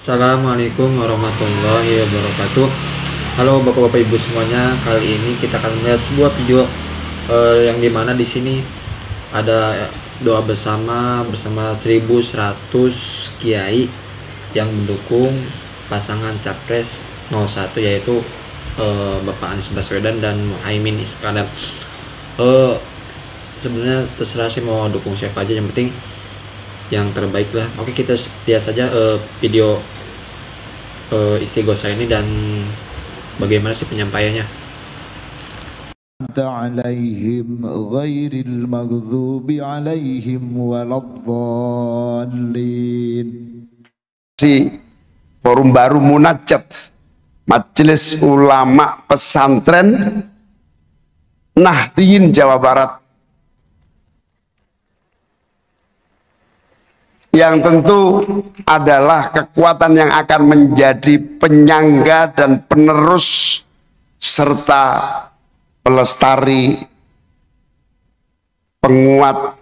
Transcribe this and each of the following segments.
Assalamualaikum warahmatullahi wabarakatuh. Halo bapak-bapak ibu semuanya. Kali ini kita akan melihat sebuah video yang dimana di sini ada doa bersama 1100 kiai yang mendukung pasangan capres 01 yaitu Bapak Anies Baswedan dan Muhaimin Iskandar. Sebenarnya terserah sih mau dukung siapa aja, yang penting yang terbaik lah. Oke, kita lihat saja video istighosa ini dan bagaimana sih penyampaiannya. alaihim ghairil maghdubi alaihim waladdallin. Forum baru Munajat Majelis Ulama Pesantren Nahdliyin Jawa Barat, yang tentu adalah kekuatan yang akan menjadi penyangga dan penerus serta pelestari penguat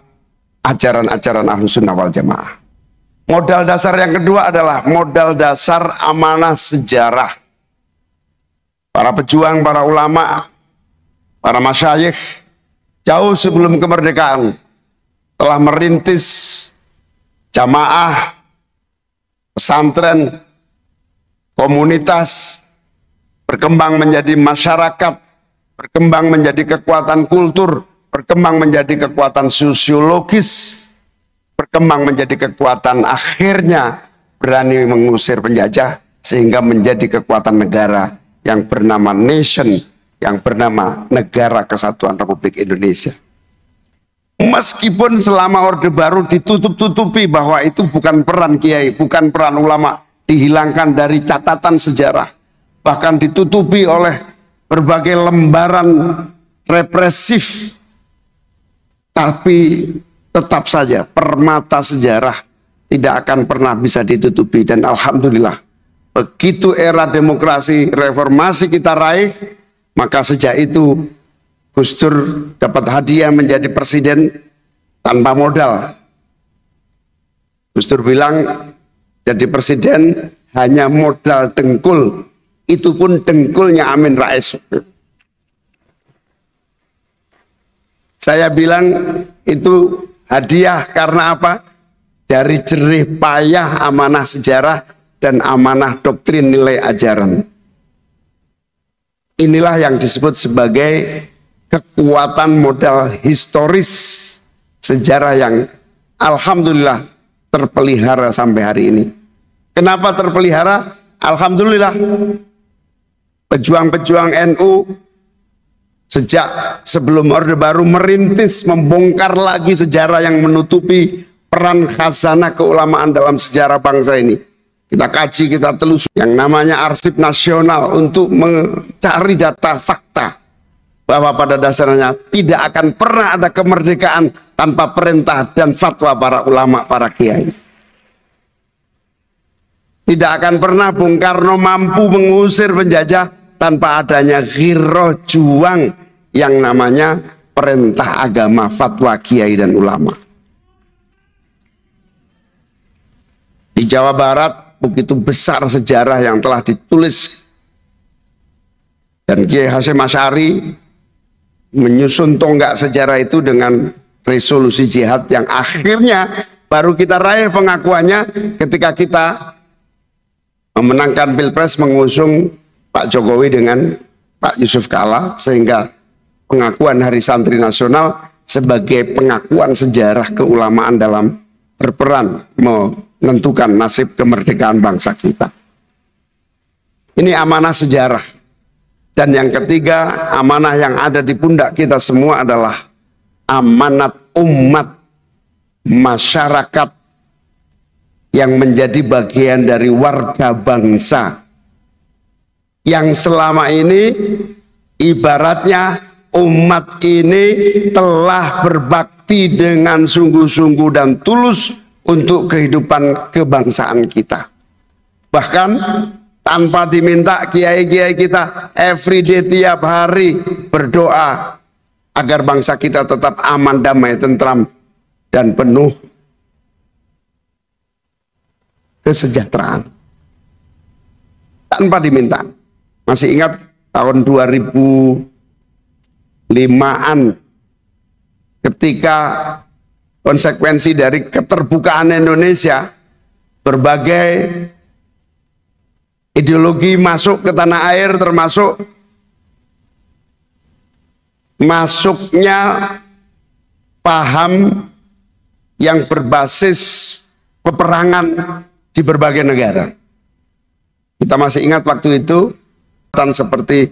ajaran-ajaran Ahlus Sunnah wal Jamaah. Modal dasar yang kedua adalah modal dasar amanah sejarah. Para pejuang, para ulama, para masyayikh jauh sebelum kemerdekaan telah merintis jamaah, pesantren, komunitas, berkembang menjadi masyarakat, berkembang menjadi kekuatan kultur, berkembang menjadi kekuatan sosiologis, berkembang menjadi kekuatan akhirnya berani mengusir penjajah sehingga menjadi kekuatan negara yang bernama nation, yang bernama Negara Kesatuan Republik Indonesia. Meskipun selama Orde Baru ditutup-tutupi bahwa itu bukan peran kiai, bukan peran ulama, dihilangkan dari catatan sejarah, bahkan ditutupi oleh berbagai lembaran represif, tapi tetap saja permata sejarah tidak akan pernah bisa ditutupi. Dan alhamdulillah, begitu era demokrasi reformasi kita raih, maka sejak itu Gus Dur dapat hadiah menjadi presiden tanpa modal. Gus Dur bilang jadi presiden hanya modal dengkul, itu pun dengkulnya Amin Rais. Saya bilang itu hadiah karena apa? Dari jerih payah amanah sejarah dan amanah doktrin nilai ajaran. Inilah yang disebut sebagai kekuatan modal historis sejarah yang alhamdulillah terpelihara sampai hari ini. Kenapa terpelihara? Alhamdulillah, pejuang-pejuang NU sejak sebelum Orde Baru merintis membongkar lagi sejarah yang menutupi peran khazanah keulamaan dalam sejarah bangsa ini. Kita kaji, kita telusuri yang namanya arsip nasional untuk mencari data fakta bahwa pada dasarnya tidak akan pernah ada kemerdekaan tanpa perintah dan fatwa para ulama, para kiai. Tidak akan pernah Bung Karno mampu mengusir penjajah tanpa adanya ghirrah juang yang namanya perintah agama, fatwa kiai dan ulama. Di Jawa Barat begitu besar sejarah yang telah ditulis, dan Kiai Hasyim Asy'ari menyusun tonggak sejarah itu dengan resolusi jihad yang akhirnya baru kita raih pengakuannya ketika kita memenangkan Pilpres mengusung Pak Jokowi dengan Pak Yusuf Kalla, sehingga pengakuan Hari Santri Nasional sebagai pengakuan sejarah keulamaan dalam berperan menentukan nasib kemerdekaan bangsa kita. Ini amanah sejarah. Dan yang ketiga, amanah yang ada di pundak kita semua adalah amanat umat, masyarakat yang menjadi bagian dari warga bangsa, yang selama ini ibaratnya umat ini telah berbakti dengan sungguh-sungguh dan tulus untuk kehidupan kebangsaan kita. Bahkan tanpa diminta, kiai-kiai kita everyday tiap hari berdoa agar bangsa kita tetap aman, damai, tentram, dan penuh kesejahteraan. tanpa diminta. Masih ingat tahun 2005-an ketika konsekuensi dari keterbukaan Indonesia, berbagai ideologi masuk ke tanah air, termasuk masuknya paham yang berbasis peperangan di berbagai negara. Kita masih ingat waktu itu seperti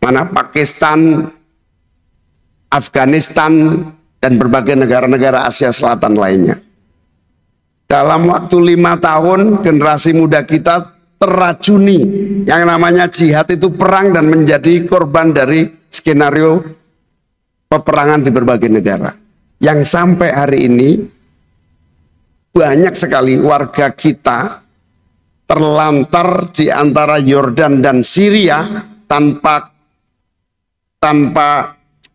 Pakistan, Afghanistan, dan berbagai negara-negara Asia Selatan lainnya. Dalam waktu 5 tahun, generasi muda kita teracuni yang namanya jihad, itu perang dan menjadi korban dari skenario peperangan di berbagai negara. Yang sampai hari ini banyak sekali warga kita terlantar di antara Yordan dan Syria tanpa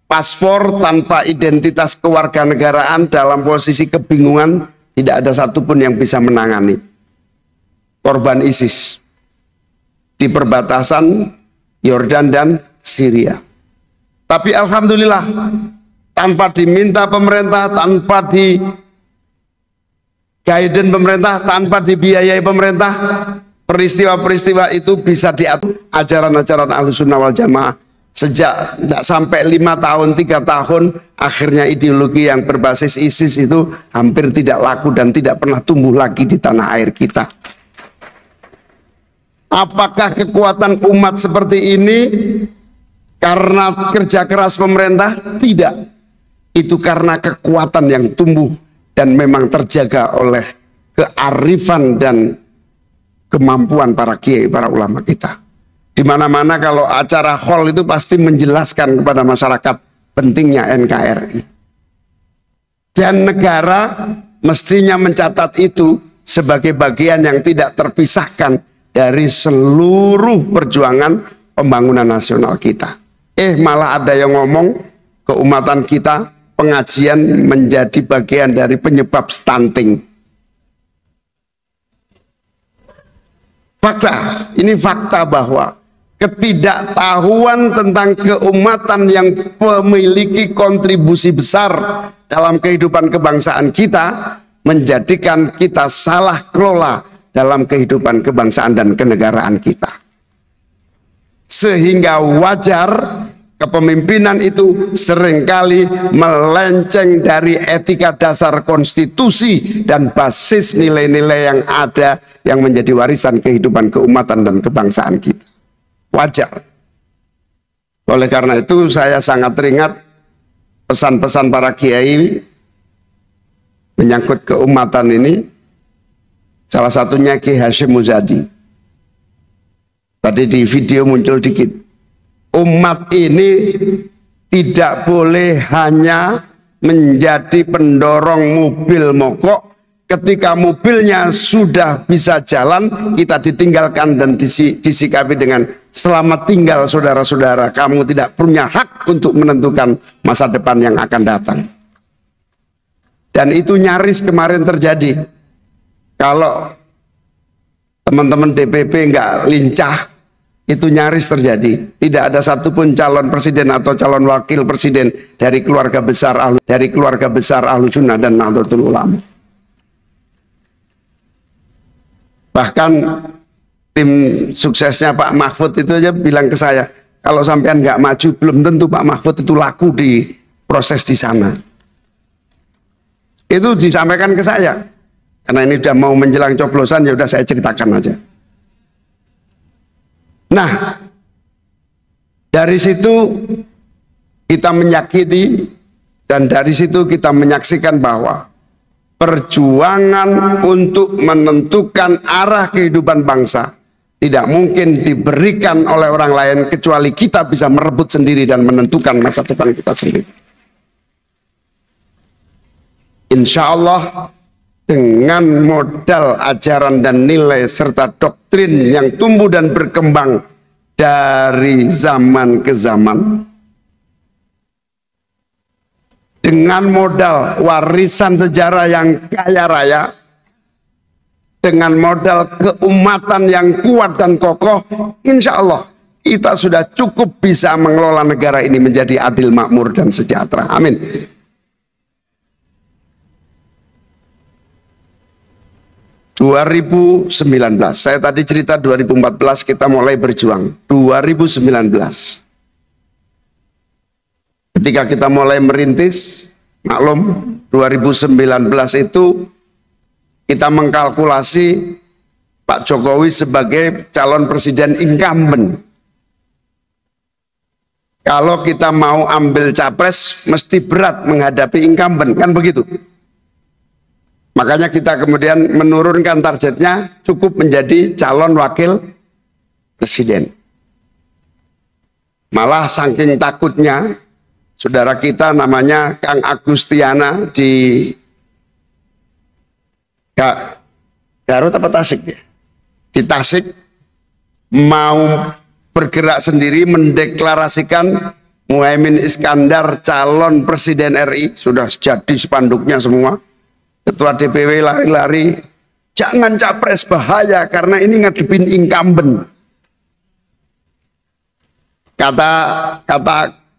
paspor, tanpa identitas kewarganegaraan, dalam posisi kebingungan, tidak ada satupun yang bisa menangani korban ISIS di perbatasan Yordan dan Syria. Tapi alhamdulillah, tanpa diminta pemerintah, tanpa di guidance pemerintah, tanpa dibiayai pemerintah, peristiwa-peristiwa itu bisa diatur. Ajaran-ajaran Ahlussunnah wal Jamaah sejak tidak sampai 5 tahun, 3 tahun, akhirnya ideologi yang berbasis ISIS itu hampir tidak laku dan tidak pernah tumbuh lagi di tanah air kita. Apakah kekuatan umat seperti ini karena kerja keras pemerintah? Tidak. Itu karena kekuatan yang tumbuh dan memang terjaga oleh kearifan dan kemampuan para kiai, para ulama kita. Di mana-mana kalau acara hall itu pasti menjelaskan kepada masyarakat pentingnya NKRI. Dan negara mestinya mencatat itu sebagai bagian yang tidak terpisahkan dari seluruh perjuangan pembangunan nasional kita. Malah ada yang ngomong keumatan kita, pengajian menjadi bagian dari penyebab stunting. Fakta, ini fakta bahwa ketidaktahuan tentang keumatan yang memiliki kontribusi besar dalam kehidupan kebangsaan kita menjadikan kita salah kelola dalam kehidupan kebangsaan dan kenegaraan kita. Sehingga wajar kepemimpinan itu seringkali melenceng dari etika dasar konstitusi dan basis nilai-nilai yang ada yang menjadi warisan kehidupan keumatan dan kebangsaan kita. Wajar. Oleh karena itu saya sangat teringat pesan-pesan para kiai menyangkut keumatan ini. Salah satunya Ki Hashim Muzadi. Tadi di video muncul dikit. Umat ini tidak boleh hanya menjadi pendorong mobil mogok. Ketika mobilnya sudah bisa jalan, kita ditinggalkan dan disikapi dengan selamat tinggal saudara-saudara. Kamu tidak punya hak untuk menentukan masa depan yang akan datang. Dan itu nyaris kemarin terjadi. Kalau teman-teman DPP nggak lincah, itu nyaris terjadi. Tidak ada satupun calon presiden atau calon wakil presiden dari keluarga besar Ahlussunnah dan Nahdlatul Ulama. Bahkan tim suksesnya Pak Mahfud itu aja bilang ke saya, kalau sampean nggak maju belum tentu Pak Mahfud itu laku di proses di sana. Itu disampaikan ke saya. Karena ini udah mau menjelang coblosan, ya udah saya ceritakan aja. Nah, dari situ kita menyakiti dan dari situ kita menyaksikan bahwa perjuangan untuk menentukan arah kehidupan bangsa tidak mungkin diberikan oleh orang lain kecuali kita bisa merebut sendiri dan menentukan masa depan kita sendiri. Insya Allah dengan modal ajaran dan nilai serta doktrin yang tumbuh dan berkembang dari zaman ke zaman, dengan modal warisan sejarah yang kaya raya, dengan modal keumatan yang kuat dan kokoh, insya Allah kita sudah cukup bisa mengelola negara ini menjadi adil, makmur, dan sejahtera. Amin. ...2019, saya tadi cerita 2014 kita mulai berjuang. 2019, ketika kita mulai merintis, maklum 2019 itu kita mengkalkulasi Pak Jokowi sebagai calon presiden incumbent. Kalau kita mau ambil capres mesti berat menghadapi incumbent, kan begitu. Makanya kita kemudian menurunkan targetnya, cukup menjadi calon wakil presiden. Malah saking takutnya, saudara kita namanya Kang Agustiana di Garut apa Tasik ya? Di Tasik mau bergerak sendiri mendeklarasikan Muhaimin Iskandar calon presiden RI, sudah jadi spanduknya semua. Ketua DPW lari-lari, jangan capres, bahaya karena ini ngadepin incumbent. Kata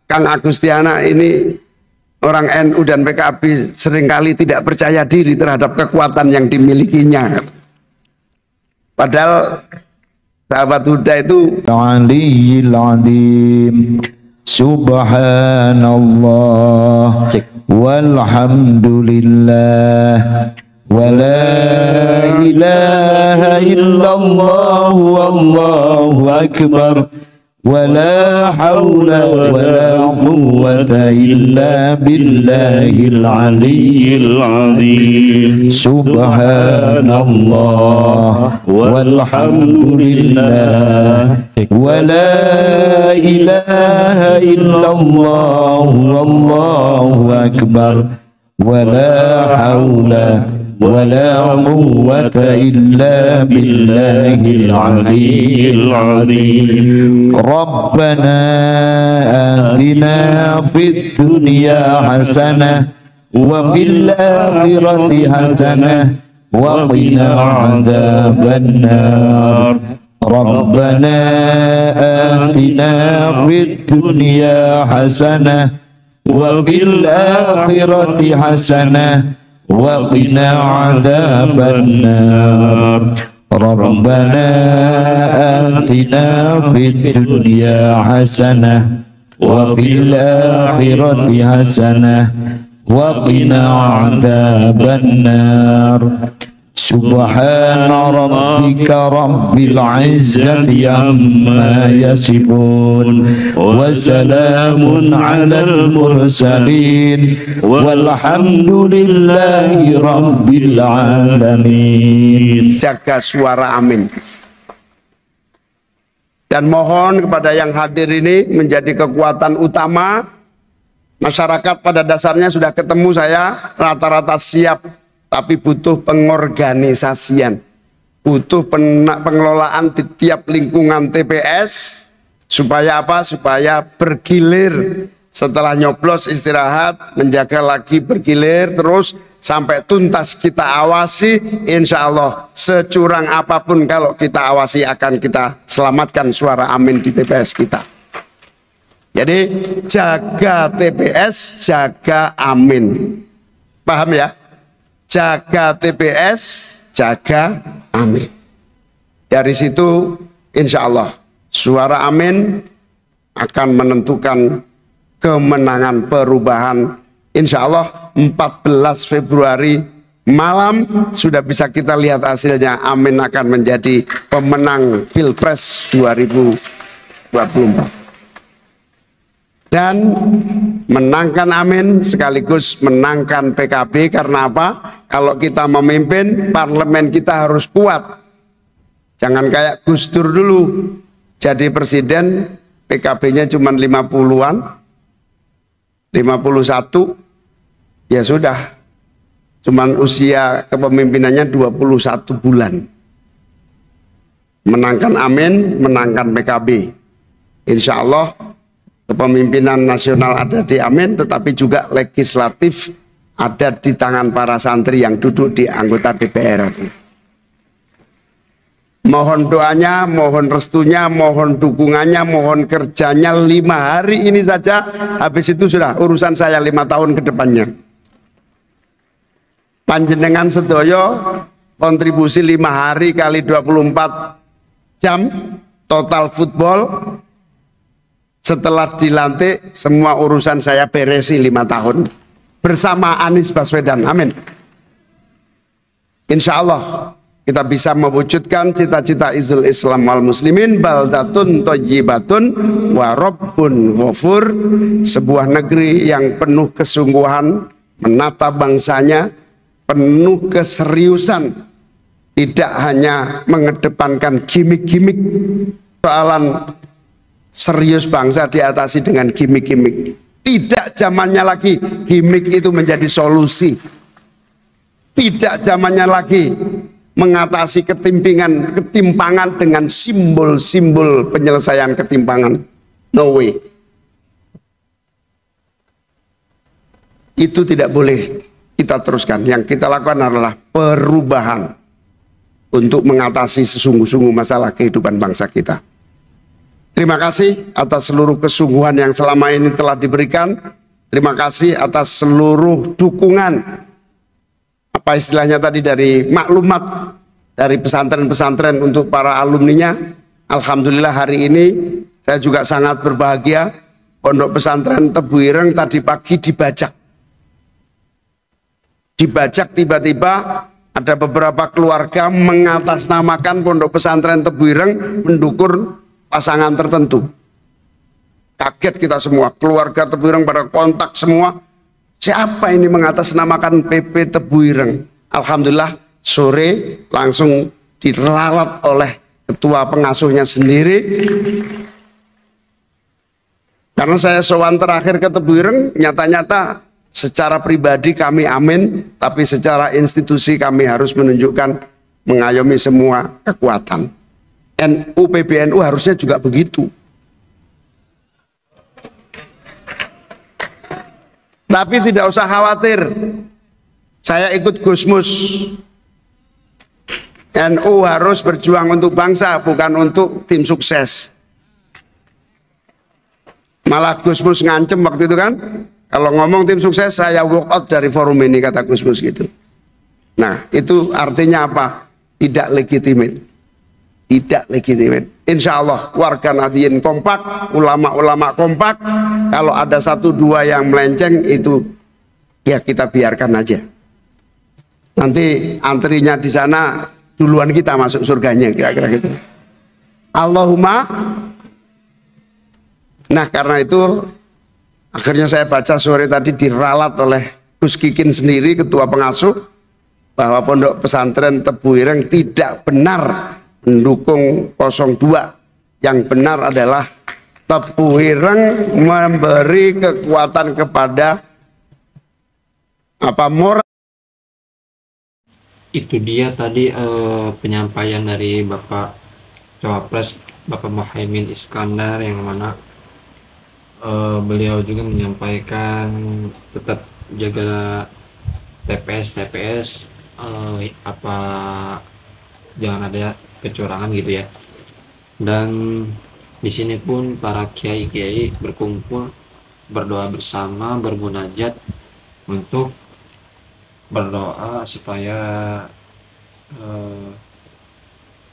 Kang Agustiana, ini orang NU dan PKB seringkali tidak percaya diri terhadap kekuatan yang dimilikinya. Padahal sahabat Huda itu Aliyil Azim, Subhanallah, walhamdulillah, wa la ilaha illallah, wallahu akbar, wa la hawla wa la quwwata illa billahil aliyyil azim. Subhanallah walhamdulillah wa la ilaha illallah, wallahu akbar, wa la hawla wa la quwwata illa billahil aliyyil azim. Rabbana atina fid dunya hasanah wa fil akhirati hasanah wa qina adzaban nar. Rabbana atina fid dunya hasanah wa fil akhirati hasanah wa qina adzaban nar. Rabbana atina fid dunya hasanah wa fil akhirati hasanah wa qina adzaban nar. Subhana rabbika rabbil izzati amma yasifun wa salamun alal mursalin walhamdulillahi rabbil alamin. jaga suara amin. Dan mohon kepada yang hadir ini menjadi kekuatan utama. Masyarakat pada dasarnya sudah ketemu saya, rata-rata siap, tapi butuh pengorganisasian, butuh pengelolaan di tiap lingkungan TPS, supaya apa? Supaya bergilir, setelah nyoblos istirahat, menjaga lagi bergilir terus sampai tuntas kita awasi. Insya Allah securang apapun kalau kita awasi akan kita selamatkan suara amin di TPS kita. Jadi jaga TPS, jaga amin. Paham ya? Jaga TPS, jaga amin. Dari situ insya Allah suara amin akan menentukan kemenangan perubahan. Insya Allah 14 Februari malam sudah bisa kita lihat hasilnya. Amin akan menjadi pemenang Pilpres 2024. Dan menangkan amin sekaligus menangkan PKB. Karena apa? Kalau kita memimpin, parlemen kita harus kuat. Jangan kayak Gus Dur dulu, jadi presiden PKB-nya cuma 50-an, 51, ya sudah, cuman usia kepemimpinannya 21 bulan. Menangkan amin, menangkan PKB. Insya Allah kepemimpinan nasional ada di amin, tetapi juga legislatif ada di tangan para santri yang duduk di anggota DPR. Mohon doanya, mohon restunya, mohon dukungannya, mohon kerjanya. 5 hari ini saja, habis itu sudah urusan saya 5 tahun ke depannya. Panjenengan sedoyo kontribusi 5 hari kali 24 jam total football. Setelah dilantik, semua urusan saya beresi 5 tahun bersama Anies Baswedan. Amin. Insya Allah kita bisa mewujudkan cita-cita izul Islam wal muslimin, baldatun thayyibatun wa rabbun ghafur, sebuah negeri yang penuh kesungguhan menata bangsanya, penuh keseriusan, tidak hanya mengedepankan gimmick-gimmick. Soalan serius bangsa diatasi dengan gimmick-gimmick. Tidak zamannya lagi gimmick itu menjadi solusi. Tidak zamannya lagi mengatasi ketimpangan dengan simbol-simbol penyelesaian ketimpangan. No way. Itu tidak boleh kita teruskan. Yang kita lakukan adalah perubahan untuk mengatasi sesungguh-sungguh masalah kehidupan bangsa kita. Terima kasih atas seluruh kesungguhan yang selama ini telah diberikan. Terima kasih atas seluruh dukungan, apa istilahnya tadi, dari maklumat dari pesantren-pesantren untuk para alumninya. Alhamdulillah hari ini saya juga sangat berbahagia. Pondok pesantren Tebu Ireng tadi pagi dibajak. Dibajak tiba-tiba ada beberapa keluarga mengatasnamakan pondok pesantren Tebu Ireng mendukung pasangan tertentu. Kaget kita semua, keluarga Tebu Ireng pada kontak semua. Siapa ini mengatasnamakan PP Tebu Ireng? Alhamdulillah sore langsung diralat oleh ketua pengasuhnya sendiri. Karena saya sowan terakhir ke Tebu Ireng, nyata-nyata secara pribadi kami amin, tapi secara institusi kami harus menunjukkan mengayomi semua kekuatan. NU PBNU harusnya juga begitu. Tapi tidak usah khawatir, saya ikut Gusmus. NU harus berjuang untuk bangsa, bukan untuk tim sukses. Malah Gusmus ngancem waktu itu kan, kalau ngomong tim sukses saya walk out dari forum ini, kata Gusmus gitu. Nah itu artinya apa? Tidak legitimate. Tidak legitimate. Insya Allah warga Nahdliyin kompak, ulama-ulama kompak. Kalau ada 1-2 yang melenceng, itu ya kita biarkan aja. Nanti antrinya di sana duluan kita masuk surganya, kira-kira gitu. Allahumma. Nah karena itu akhirnya saya baca sore tadi diralat oleh Gus Kikin sendiri, ketua pengasuh, bahwa pondok pesantren Tebu Ireng tidak benar mendukung 02. Yang benar adalah Tebu Ireng memberi kekuatan kepada moral. Itu dia tadi penyampaian dari Bapak Cawapres Bapak Muhaimin Iskandar, yang mana beliau juga menyampaikan tetap jaga TPS apa jangan ada kecurangan gitu ya. Dan di sini pun para kiai-kiai berkumpul, berdoa bersama, bermunajat untuk berdoa supaya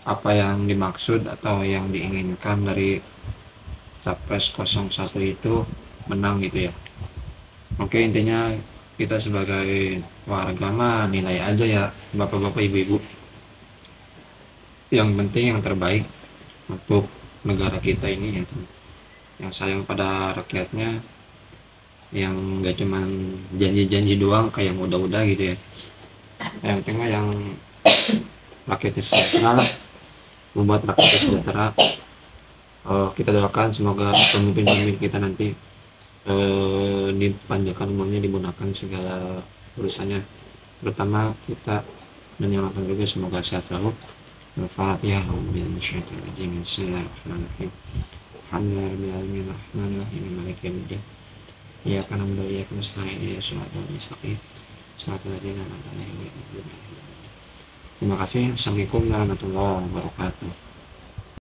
apa yang dimaksud atau yang diinginkan dari Capres 01 itu menang gitu ya. Oke, intinya kita sebagai warga mah nilai aja ya bapak-bapak ibu-ibu. Yang penting yang terbaik untuk negara kita ini, yaitu yang sayang pada rakyatnya, yang nggak cuman janji-janji doang kayak muda-muda gitu ya. Yang penting mah yang rakyatnya sejahtera lah, membuat rakyatnya sejahtera. Kita doakan semoga pemimpin-pemimpin kita nanti dipanjangkan umurnya, dimudahkan segala urusannya, terutama kita menyelamatkan juga, semoga sehat selalu. Al-Fatihah. Bismillahirrahmanirrahim. Alhamdulillahirabbil alamin, maliki yaumiddin. Iyyaka na'budu wa iyyaka nasta'in, ihdinas siratal mustaqim, siratal ladzina an'amta 'alaihim ghairil maghdubi 'alaihim. Terima kasih. Assalamualaikum warahmatullahi wabarakatuh.